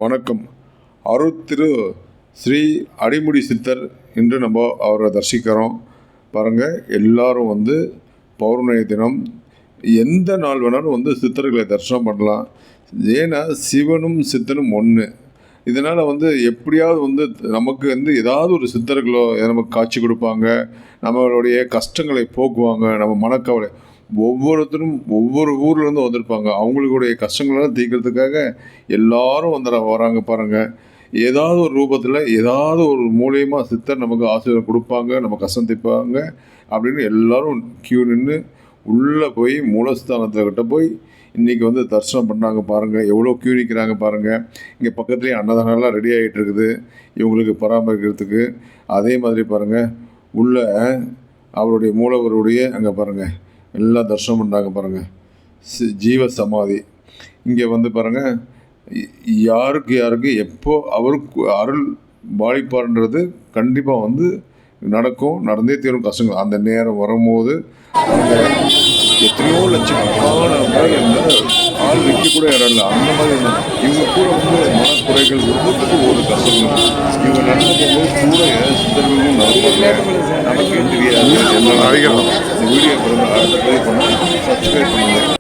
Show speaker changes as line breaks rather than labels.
வணக்கம். அருட்திரு ஸ்ரீ அடிமுடி சித்தர் இன்று நம்ம அவரை தரிசிக்கிறோம். பாருங்கள், எல்லாரும் பௌர்ணமி தினம் எந்த நாள் வேணாலும் சித்தர்களை தரிசனம் பண்ணலாம். ஏன்னா சிவனும் சித்தனும் ஒன்று. இதனால் எப்படியாவது நமக்கு ஏதாவது ஒரு சித்தர்களோ நமக்கு காட்சி கொடுப்பாங்க, நம்மளுடைய கஷ்டங்களை போக்குவாங்க, நம்ம மனக்கவலை ஒவ்வொருத்தரும் ஒவ்வொரு ஊர்லேருந்து வந்திருப்பாங்க. அவங்களுடைய கஷ்டங்களெல்லாம் தீர்க்கறதுக்காக எல்லாரும் வராங்க பாருங்கள். ஏதாவது ஒரு ரூபத்தில் ஏதாவது ஒரு மூலியமாக சித்தர் நமக்கு ஆசீர்வாதம் கொடுப்பாங்க, நம்ம கஷ்டம் தீர்ப்பாங்க அப்படின்னு எல்லோரும் கியூ நின்று உள்ளே போய் மூலஸ்தானத்தில் கிட்ட போய் இன்றைக்கி தரிசனம் பண்ணாங்க பாருங்கள். எவ்வளோ கியூ நிற்கிறாங்க பாருங்கள். இங்கே பக்கத்துலேயே அன்னதானம்லாம் ரெடி ஆகிட்டு இருக்குது இவங்களுக்கு பராமரிக்கிறதுக்கு. அதே மாதிரி பாருங்கள், உள்ள அவருடைய மூலவருடைய அங்கே பாருங்கள் எல்லாம் தரிசனம் பண்ணுறாங்க பாருங்கள். ஜீவ சமாதி இங்கே பாருங்கள், யாருக்கு எப்போ அவருக்கு அருள் பாலிப்பார்ன்றது கண்டிப்பாக நடக்கும், நடந்தே தீரும் கஷ்டங்கள். அந்த நேரம் வரும்போது அந்த எத்தனையோ லட்சக்கணக்கான ஆள் வைக்கக்கூட இடம் இல்லை. அந்த மாதிரி இவங்க கூட மனக்குறைகள் ஒவ்வொருத்துக்கும் ஒரு கஷ்டங்கள். இவங்க நடந்து போகும்போது கூட சித்தர்களும் நடப்பாங்க. நமக்கு தெரியாது. என்ன வீடியோ அடுத்த பதிவு பண்ண சப்ஸ்கிரைப் பண்ணுங்கள்.